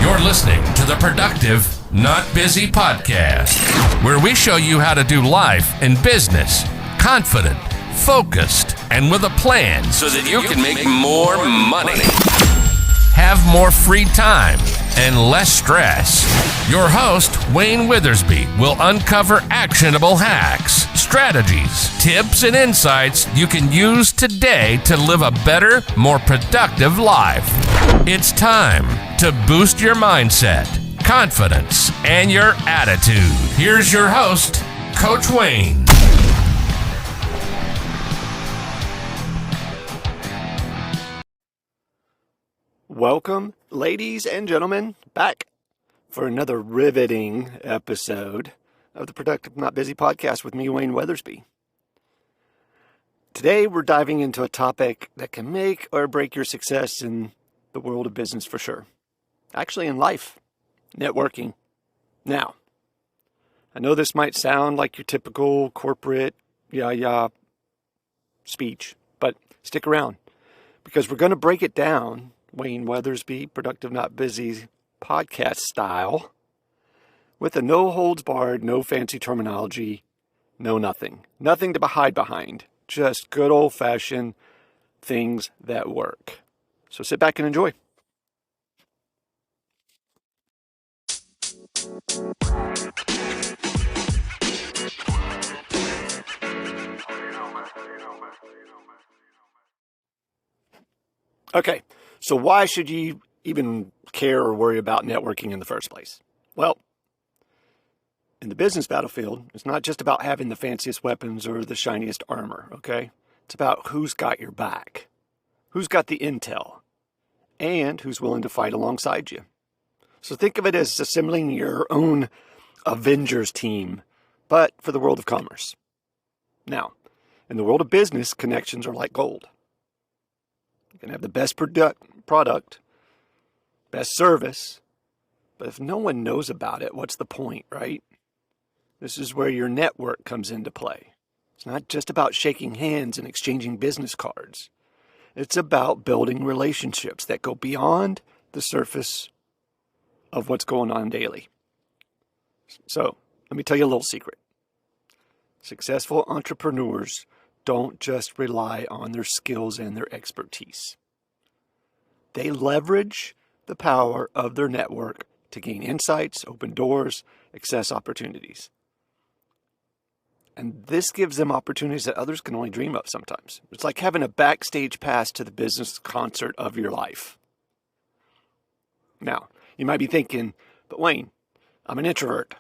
You're listening to the Productive, Not Busy podcast, where we show you how to do life and business confident, focused, and with a plan so that you can make more money. Have more free time and less stress. Your host, Wayne Withersby, will uncover actionable hacks, strategies, tips, and insights you can use today to live a better, more productive life. It's time to boost your mindset, confidence, and your attitude. Here's your host, Coach Wayne. Welcome, ladies and gentlemen, back for another riveting episode of the Productive Not Busy podcast with me, Wayne Withersby. Today, we're diving into a topic that can make or break your success in the world of business for sure. Actually, in life, networking. Now, I know this might sound like your typical corporate speech, but stick around because we're going to break it down Wayne Withersby, Productive Not Busy podcast style, with a no holds barred, no fancy terminology, no nothing. Nothing to hide behind. Just good old fashioned things that work. So sit back and enjoy. Okay. So why should you even care or worry about networking in the first place? Well, in the business battlefield, it's not just about having the fanciest weapons or the shiniest armor, okay? It's about who's got your back, who's got the intel, and who's willing to fight alongside you. So think of it as assembling your own Avengers team, but for the world of commerce. Now, in the world of business, connections are like gold. You can have the best product, best service, but if no one knows about it, what's the point, right? This is where your network comes into play. It's not just about shaking hands and exchanging business cards. It's about building relationships that go beyond the surface of what's going on daily. So, let me tell you a little secret. Successful entrepreneurs don't just rely on their skills and their expertise. They leverage the power of their network to gain insights, open doors, access opportunities. And this gives them opportunities that others can only dream of sometimes. It's like having a backstage pass to the business concert of your life. Now, you might be thinking, but Wayne, I'm an introvert.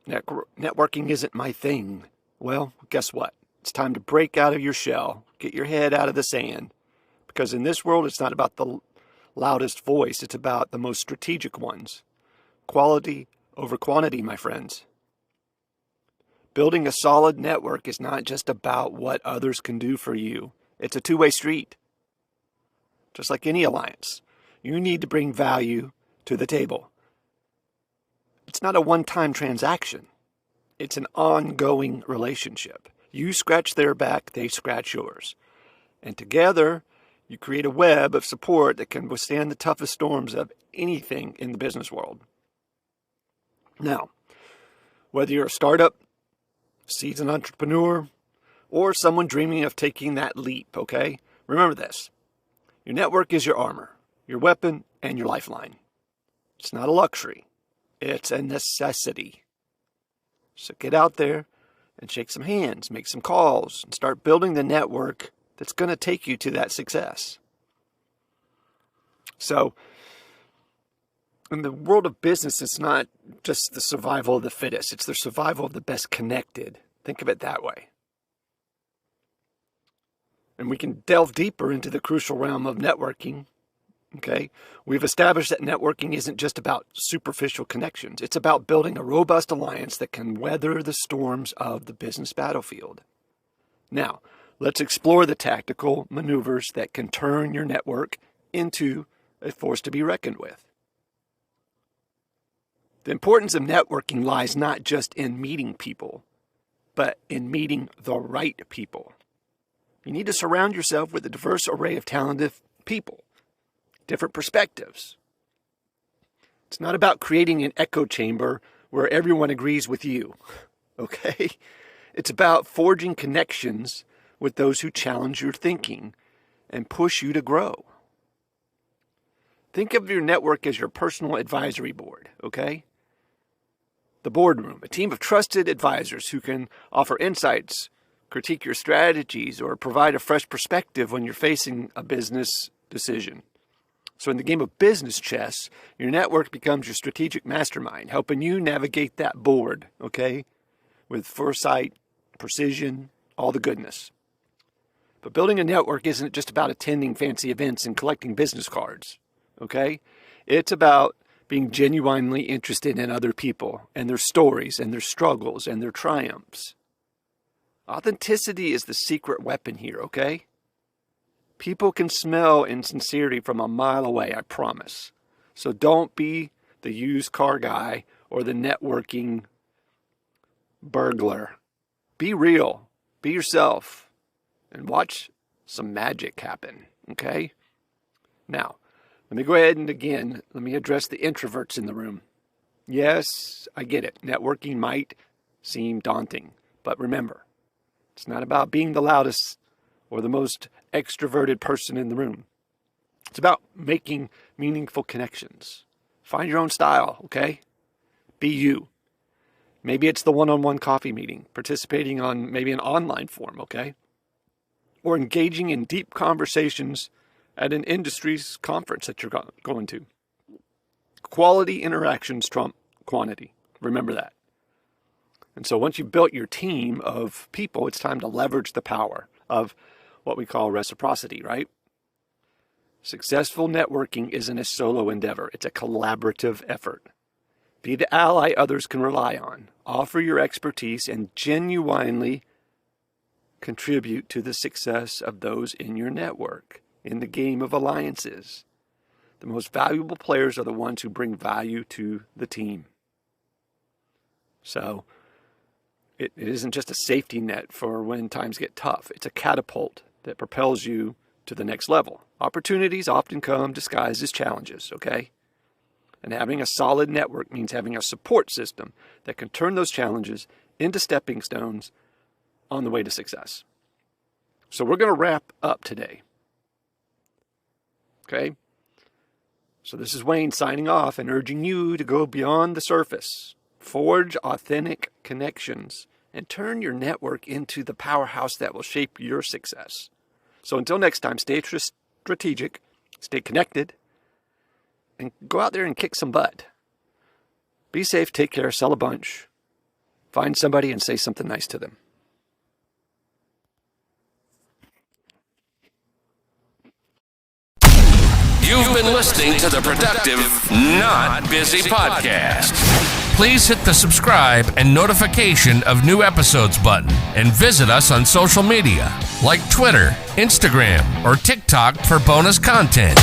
Networking isn't my thing. Well, guess what? It's time to break out of your shell, get your head out of the sand. Because in this world, it's not about the loudest voice. It's about the most strategic ones. Quality over quantity, my friends. Building a solid network is not just about what others can do for you. It's a two-way street. Just like any alliance, you need to bring value to the table. It's not a one-time transaction. It's an ongoing relationship. You scratch their back, they scratch yours. And together, you create a web of support that can withstand the toughest storms of anything in the business world. Now, whether you're a startup, seasoned entrepreneur, or someone dreaming of taking that leap, okay? Remember this. Your network is your armor, your weapon, and your lifeline. It's not a luxury. It's a necessity. So get out there and shake some hands, make some calls, and start building the network that's going to take you to that success. So, in the world of business, it's not just the survival of the fittest. It's the survival of the best connected. Think of it that way. And we can delve deeper into the crucial realm of networking. Okay? We've established that networking isn't just about superficial connections. It's about building a robust alliance that can weather the storms of the business battlefield. Now, let's explore the tactical maneuvers that can turn your network into a force to be reckoned with. The importance of networking lies not just in meeting people, but in meeting the right people. You need to surround yourself with a diverse array of talented people, different perspectives. It's not about creating an echo chamber where everyone agrees with you, okay? It's about forging connections with those who challenge your thinking and push you to grow. Think of your network as your personal advisory board, okay? The boardroom, a team of trusted advisors who can offer insights, critique your strategies, or provide a fresh perspective when you're facing a business decision. So in the game of business chess, your network becomes your strategic mastermind, helping you navigate that board, okay? With foresight, precision, all the goodness. But building a network isn't just about attending fancy events and collecting business cards, okay? It's about being genuinely interested in other people and their stories and their struggles and their triumphs. Authenticity is the secret weapon here, okay? People can smell insincerity from a mile away, I promise. So don't be the used car guy or the networking burglar. Be real, be yourself, and watch some magic happen, okay? Now, let me go ahead and again, let me address the introverts in the room. Yes, I get it. Networking might seem daunting, but remember, it's not about being the loudest or the most extroverted person in the room. It's about making meaningful connections. Find your own style, okay? Be you. Maybe it's the one-on-one coffee meeting, participating on maybe an online forum, okay? Or engaging in deep conversations at an industry's conference that you're going to. Quality interactions trump quantity. Remember that. And so once you've built your team of people, it's time to leverage the power of what we call reciprocity, right? Successful networking isn't a solo endeavor. It's a collaborative effort. Be the ally others can rely on. Offer your expertise and genuinely contribute to the success of those in your network. In the game of alliances, the most valuable players are the ones who bring value to the team. So it isn't just a safety net for when times get tough. It's a catapult that propels you to the next level. Opportunities often come disguised as challenges, okay? And having a solid network means having a support system that can turn those challenges into stepping stones on the way to success. So we're going to wrap up today. Okay? So this is Wayne signing off and urging you to go beyond the surface. Forge authentic connections and turn your network into the powerhouse that will shape your success. So until next time, stay strategic, stay connected, and go out there and kick some butt. Be safe, take care, sell a bunch. Find somebody and say something nice to them. You've been listening to the Productive, Not Busy podcast. Please hit the subscribe and notification of new episodes button and visit us on social media like Twitter, Instagram, or TikTok for bonus content.